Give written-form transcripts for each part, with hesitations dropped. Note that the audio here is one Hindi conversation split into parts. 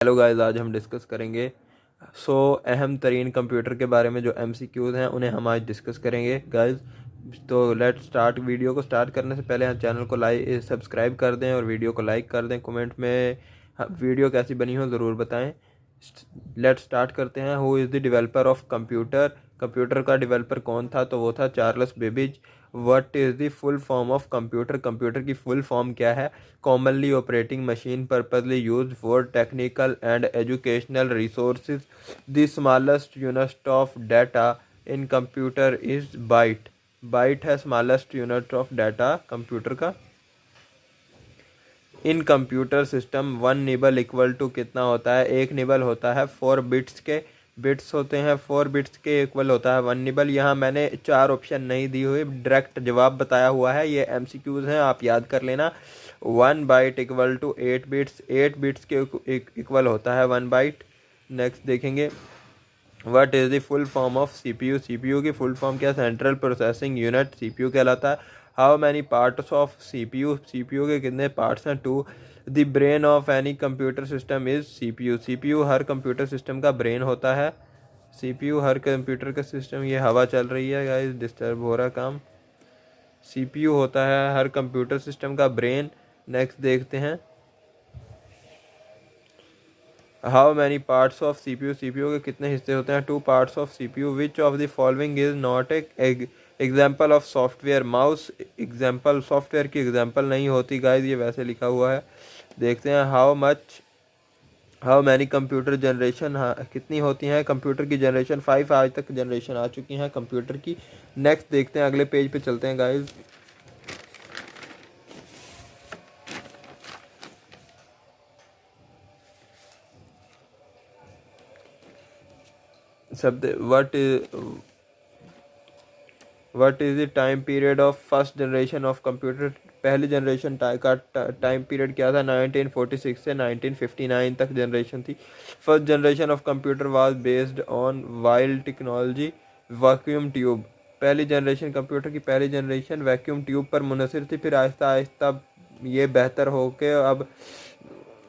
हेलो गाइस, आज हम डिस्कस करेंगे अहम तरीन कंप्यूटर के बारे में। जो MCQs हैं उन्हें हम आज डिस्कस करेंगे गाइस। तो लेट्स स्टार्ट। वीडियो को स्टार्ट करने से पहले चैनल को सब्सक्राइब कर दें और वीडियो को लाइक कर दें। कमेंट में वीडियो कैसी बनी हो ज़रूर बताएं। लेट्स स्टार्ट करते हैं। Who is the developer of computer? Computer का डेवलपर कौन था? तो वो था Charles Babbage. What is the full form of computer? Computer की फुल फॉर्म क्या है? Commonly operating machine purposely used for technical and educational resources. The smallest unit of data in computer is byte. Byte है smallest unit of data computer का। In computer system 1 nibble equal to कितना होता है? 1 निबल होता है 4 बिट्स के। बिट्स होते हैं 4 बिट्स के इक्वल होता है 1 निबल। यहाँ मैंने 4 ऑप्शन नहीं दी हुई, डायरेक्ट जवाब बताया हुआ है। ये MCQs हैं, आप याद कर लेना। 1 byte equal to 8 bits. 8 bits के इक्वल होता है 1 बाइट। नेक्स्ट देखेंगे, what is the full form of CPU? CPU की फुल फॉर्म क्या? सेंट्रल प्रोसेसिंग यूनिट CPU कहलाता है। How many parts of CPU? CPU के कितने पार्ट्स हैं? 2। The brain of any computer system is CPU। CPU हर कंप्यूटर सिस्टम का ब्रेन होता है। CPU हर कंप्यूटर का सिस्टम। ये हवा चल रही है गाइस, डिस्टर्ब हो रहा काम। CPU होता है हर कंप्यूटर सिस्टम का ब्रेन। नेक्स्ट देखते हैं, how many parts of CPU? CPU के कितने हिस्से होते हैं? 2 parts of CPU। Which of the following is not example of software? Mouse example, software की एग्जाम्पल नहीं होती गाइस, ये वैसे लिखा हुआ है। देखते हैं, हाउ मैनी कंप्यूटर जनरेशन, कितनी होती हैं कंप्यूटर की जनरेशन? 5 आज तक जनरेशन आ चुकी हैं कंप्यूटर की। नेक्स्ट देखते हैं, अगले पेज पे चलते हैं गाइस। शब्द what is the time period of first generation of computer? पहली जनरेशन का टाइम पीरियड क्या था? 1946 से 1959 तक जनरेशन थी। First generation of computer was based on wild technology vacuum tube. पहली जनरेशन कंप्यूटर की पहली जनरेशन वैक्यूम ट्यूब पर मुनहसर थी। फिर आहिस्ता आहिस्ता ये बेहतर होके अब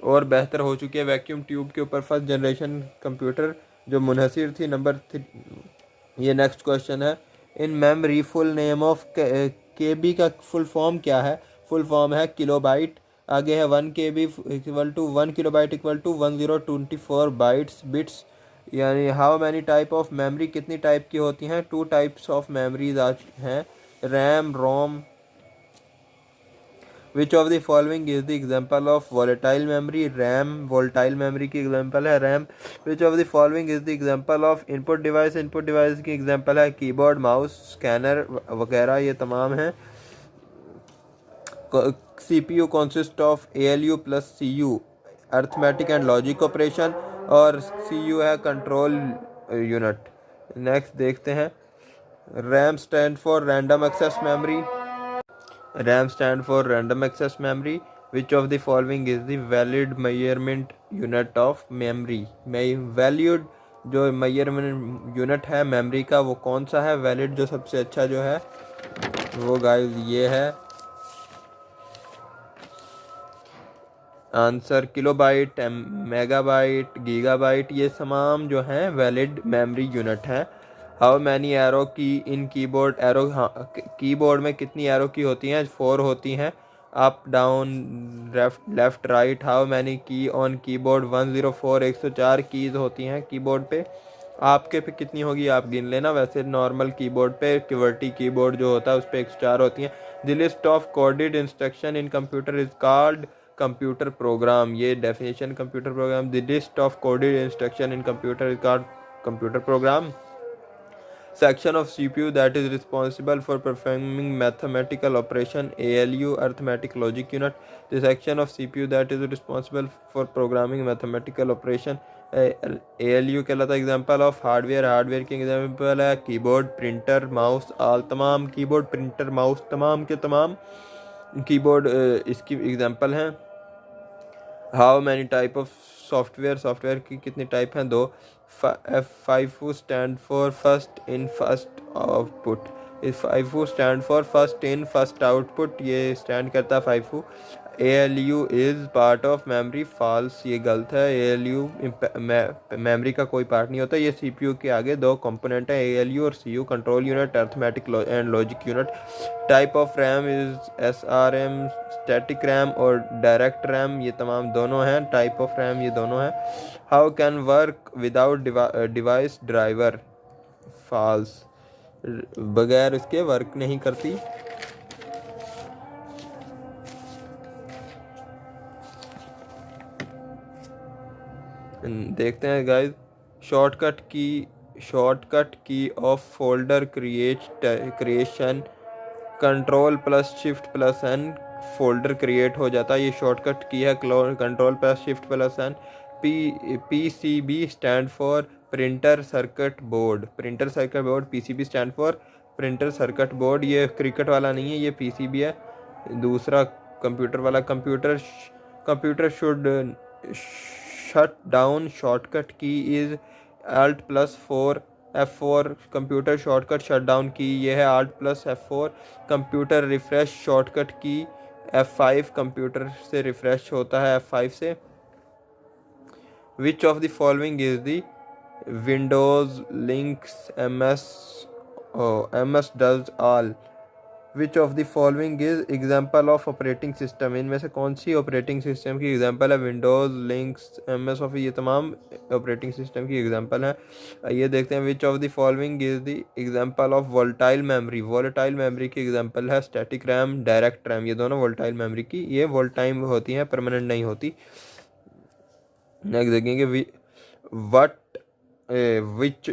और बेहतर हो चुकी है वैक्यूम ट्यूब के ऊपर फर्स्ट जनरेशन कंप्यूटर जो मुनहसर थी। नंबर 3, ये नेक्स्ट क्वेश्चन है। In memory full name of KB का फुल फॉर्म क्या है? फुल फॉर्म है किलोबाइट। आगे है 1 KB equal to 1 kilobyte equal to 1024 bytes bits. यानी how many type of memory? कितनी टाइप की होती हैं? 2 टाइप्स ऑफ मेमोरीज आज हैं, RAM ROM. Which of the following is the example of volatile memory? RAM volatile memory की एग्जाम्पल है RAM. Which of the following is the example of input device? Input device की एग्जाम्पल है कीबोर्ड माउस स्कैनर वगैरह, ये तमाम हैं। CPU consist of ALU plus CU arithmetic and logic operation, और CU है कंट्रोल यूनिट। नेक्स्ट देखते हैं, RAM stand for random access memory. RAM stand for random access memory. Which of the following is the valid measurement unit of memory? Valued जो measurement unit है मेमोरी का वो कौन सा है? वैलिड जो सबसे अच्छा जो है वो गाइस ये है आंसर। किलोबाइट, मेगाबाइट, गीगाबाइट, ये तमाम जो हैं वैलिड मेमोरी यूनिट हैं। हाउ मैनी एरो की इन कीबोर्ड? एरो, हाँ, कीबोर्ड में कितनी एरो की होती हैं? 4 होती हैं, up down left right. How many की ऑन कीबोर्ड? 104, 104 कीज़ होती हैं कीबोर्ड पे। आपके पे कितनी होगी आप गिन लेना। वैसे नॉर्मल कीबोर्ड पे QWERTY कीबोर्ड जो होता है उस पर 104 होती हैं। The list of coded instruction in computer is called computer program. ये definition computer program. The list of coded instruction in computer is called computer program. Section of CPU that is responsible for performing mathematical operation, ALU arithmetic logic unit. The section of CPU that is responsible for programming mathematical operation, ALU कहलाता है। एग्जाम्पल ऑफ हार्डवेयर, हार्डवेयर की एग्जाम्पल है कीबोर्ड, प्रिंटर, माउस। आल तमाम कीबोर्ड, प्रिंटर, माउस तमाम के तमाम कीबोर्ड इसकी एग्जाम्पल हैं। How many type of software? Software की कितनी टाइप हैं? 2। FIFO stand for first in first output. इस FIFO stand for first in first output, ये स्टैंड करता है FIFO। ALU is part of memory, false, ये गलत है। ALU मेमोरी का कोई पार्ट नहीं होता। ये CPU के आगे दो कंपोनेंट हैं, ALU और CU, control unit, arithmetic and logic unit. Type of RAM is SRM, static RAM और डायरेक्ट रैम, ये तमाम दोनों हैं। टाइप ऑफ रैम ये दोनों हैं। How can work without device driver, false, बगैर इसके वर्क नहीं करती। देखते हैं guys. Shortcut key of folder creation, control plus shift plus N, folder create हो जाता है। ये शॉर्टकट की है, control plus shift plus N. PCB stand for printer circuit board, printer circuit board. PCB stand for printer circuit board. ये क्रिकेट वाला नहीं है, ये PCB है। दूसरा कंप्यूटर वाला, computer should shut down, shortcut की is Alt+4 F4। Computer shortcut shut down की ये है Alt+F4। कंप्यूटर रिफ्रेश शॉर्टकट की F5, कंप्यूटर से रिफ्रेश होता है F5 से। विच of the following is the Windows links MS does all. Which of the following is example of operating system, इनमें से कौन सी ऑपरेटिंग सिस्टम की एग्जाम्पल है। विंडोज, लिंक्स, MS ऑफ, ये तमाम ऑपरेटिंग सिस्टम की एग्जाम्पल है। ये देखते हैं। विच of the following is the example of volatile memory, volatile memory की एग्जाम्पल है स्टैटिक रैम, डायरेक्ट रैम, ये दोनों वोलेटाइल मेमोरी की, ये वोलेटाइल होती हैं, परमानेंट नहीं होती। नेक्स्ट देखेंगे what which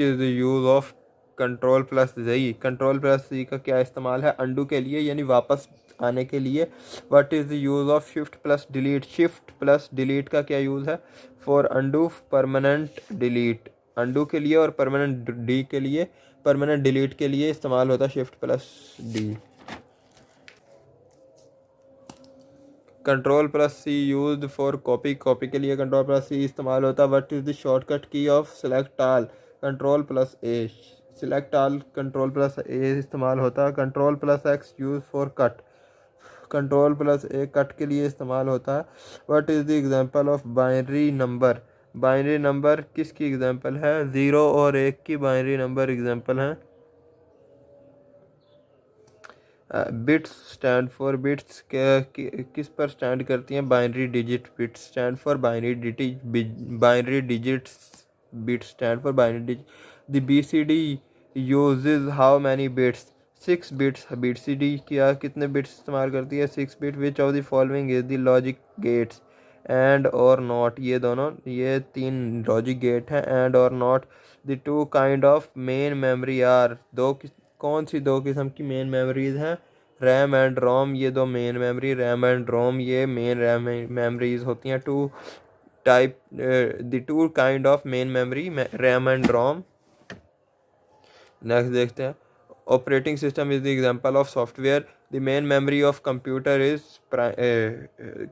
is the use of control Z. Control Z का क्या इस्तेमाल है, अंडू के लिए, यानी वापस आने के लिए। What is the use of shift delete, shift delete का क्या यूज़ है, for undo, permanent delete, undo के लिए और परमानेंट डी के लिए, परमानेंट डिलीट के लिए इस्तेमाल होता है shift D. Control C used for copy, copy के लिए कंट्रोल+C इस्तेमाल होता है। What is the shortcut key of select all, control A, select all, control A इस्तेमाल होता है। Control X use for cut, control A cut के लिए इस्तेमाल होता है। What is the example of binary number, binary number किसकी एग्जांपल है, 0 और 1 की बाइनरी नंबर एग्जांपल हैं। बिट्स स्टैंड फॉर, बिट्स किस पर स्टैंड करती हैं, binary digit. Bits stand for binary digits, bits stand for binary digit. The BCD uses how many bits, 6 bits. BCD क्या कितने बिट्स इस्तेमाल करती है, 6 bit. Which of the following is the logic gates, and और नॉट, ये दोनों, ये 3 लॉजिक गेट हैं, एंड और not. The 2 kind of main memory are, कौन सी 2 किस्म की मेन मेमोरीज हैं, रैम एंड रोम, ये 2 main memory, RAM and ROM, ये मेन रैम मेमोरीज होती हैं। 2 type, the 2 kind of main memory, RAM and ROM. Next देखते हैं। Operating system is the example of software. The main memory of computer is,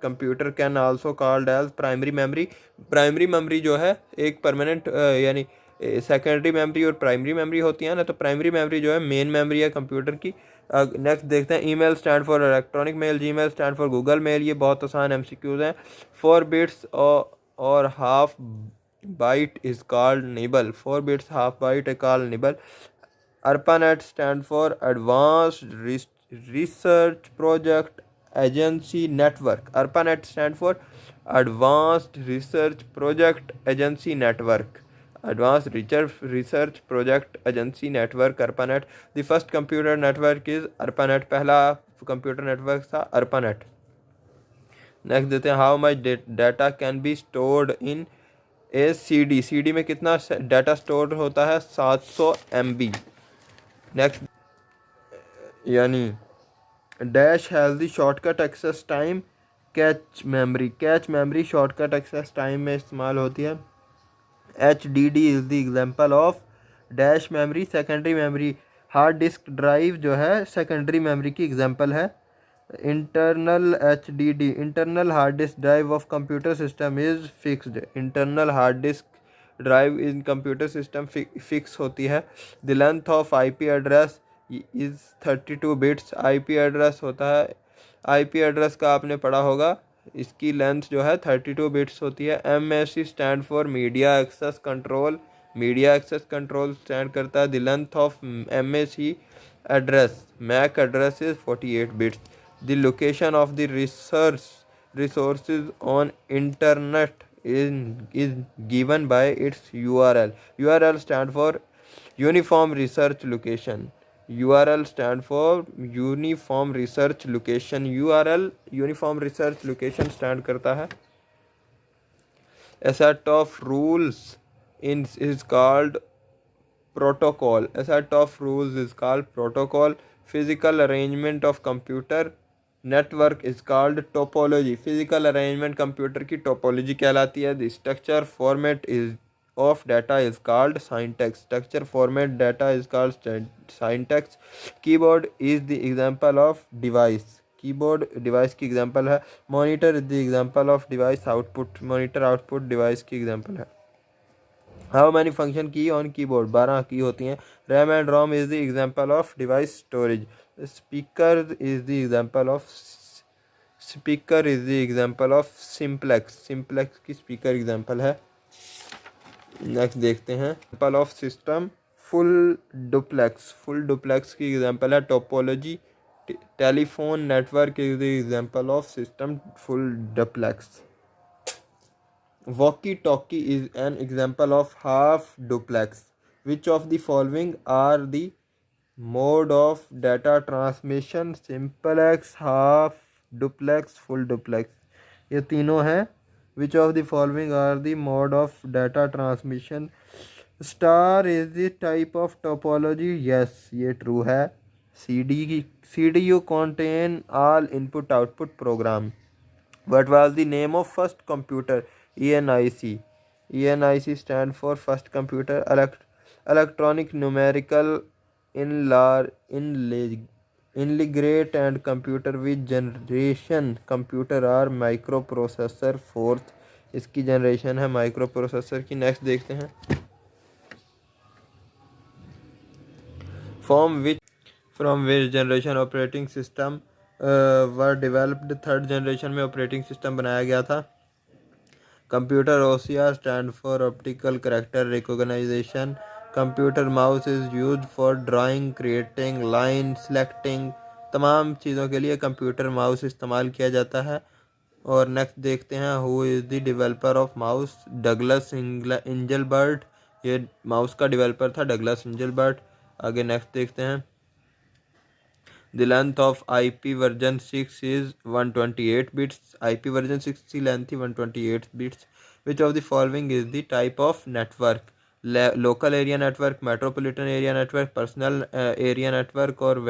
computer can also called as primary memory. Primary memory जो है एक परमानेंट, यानी सेकेंडरी मेमोरी और प्राइमरी मेमोरी होती है ना, तो प्राइमरी मेमोरी जो है मेन मेमोरी है कंप्यूटर की। नेक्स्ट देखते हैं। Email stand for electronic mail, Gmail stand for Google mail, ये बहुत आसान MCQs हैं। 4 बिट्स और half byte is called nibble, 4 bits half byte is called nibble. ARPANET stand for advanced research project agency network, ARPANET stand for advanced research project agency network, Advanced Research Project Agency Network, ARPANET। The first computer network is ARPANET, पहला कंप्यूटर नेटवर्क था ARPANET। नेक्स्ट देते हैं। How much data can be stored in A CD, CD में कितना डाटा स्टोर होता है, 700 MB। नेक्स्ट, यानी dash has the shortcut access time, cache memory, cache memory shortcut access time में इस्तेमाल होती है। HDD is the example of dash memory, secondary memory. Hard disk drive जो है सेकेंडरी मेमोरी की एग्जांपल है। Internal HDD, internal hard disk drive of computer system is fixed, internal hard disk drive in computer system fix होती है। The length of IP address is 32 bits, IP address होता है आईपी एड्रेस का आपने पढ़ा होगा, इसकी लेंथ जो है 32 बिट्स होती है। MSC stand for media access control, media access control stand करता है। The length of MSC address, MAC address is 48 bits. The location of the research resources on internet is given by its URL. URL stand for Uniform Research Location. URL stand for Uniform Research Location. URL Uniform Research Location stand करता है। A set of rules is called protocol. A set of rules is called protocol. Physical arrangement of computer network is called topology. Physical arrangement computer की topology कहलाती है। The structure format is of data is called syntax. Structure format data is called syntax. Keyboard is the example of device. Keyboard device की example है। Monitor is the example of device. Output monitor output device की example है। How many function key on keyboard? 12 की होती हैं। RAM and ROM is the example of device storage. Speaker is the example of simplex. Simplex की speaker example है। नेक्स्ट देखते हैं example of system full duplex. Full duplex की example है topology. Telephone network is the example of system full duplex. Walkie-talkie is an example of half duplex. Which of the following are the mode of data transmission? Simplex, half duplex, full duplex. ये तीनों हैं। Which of the following are the mode of data transmission? Star is the type of topology. Yes, ये true है। CDU contain all input output program. What was the name of first computer? ENIC. ENIC stand for first computer. Electronic numerical integrate and computer with generation computer are microprocessor. Fourth इसकी जनरेशन है माइक्रोप्रोसेसर की। नेक्स्ट देखते हैं from which generation operating system were developed. Third generation में ऑपरेटिंग सिस्टम बनाया गया था। Computer OCR stand for optical character recognition. Computer mouse is use for drawing, creating, line selecting, तमाम चीज़ों के लिए कंप्यूटर माउस इस्तेमाल किया जाता है। और नेक्स्ट देखते हैं who is the developer of mouse? Douglas Engelbart. ये माउस का डेवलपर था डगलस इंजलबर्ट। आगे नेक्स्ट देखते हैं The length of IP version 6 is 128 bits. IP version 6 की लेंथ थी 128 bits. Which of the following is the type of network? Local area network, metropolitan area network, personal area network और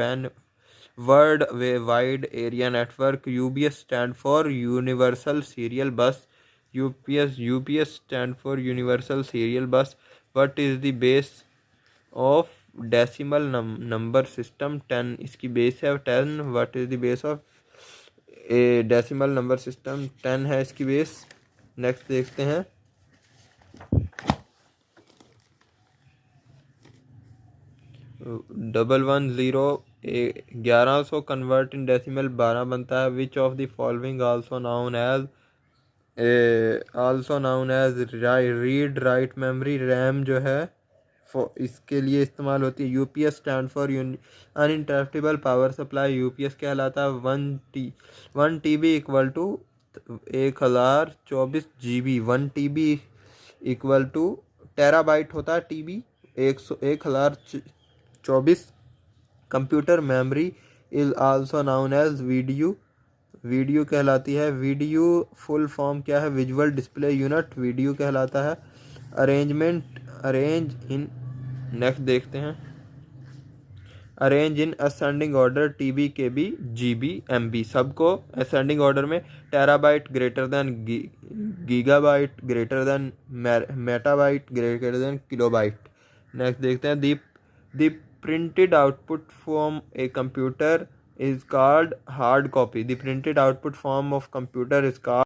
world wide area network. UBS stand for Universal Serial Bus. UPS stand for Universal Serial Bus. What is the base of decimal number system? 10 इसकी बेस है 10। What is the base of A decimal number system? 10 है इसकी बेस। नेक्स्ट देखते हैं 1100 कन्वर्ट इन डेसिमल 12 बनता है। Which of the following also known as read write memory? RAM जो है इसके लिए इस्तेमाल होती है। UPS stand for uninterruptible power supply. UPS कहलाता है 1 TB equal to 1024 GB। 1 TB equal to terabyte होता है TB 1024। Computer memory is also known as video कहलाती है। वीडियो फुल फॉर्म क्या है? विजुअल डिस्प्ले यूनिट वीडियो कहलाता है। अरेंज इन नेक्स्ट देखते हैं arrange in ascending order TB KB GB MB। सबको असेंडिंग ऑर्डर में terabyte greater than gigabyte greater than megabyte greater than kilobyte. Next देखते हैं the printed output from a computer is called hard copy. The printed output form of computer is called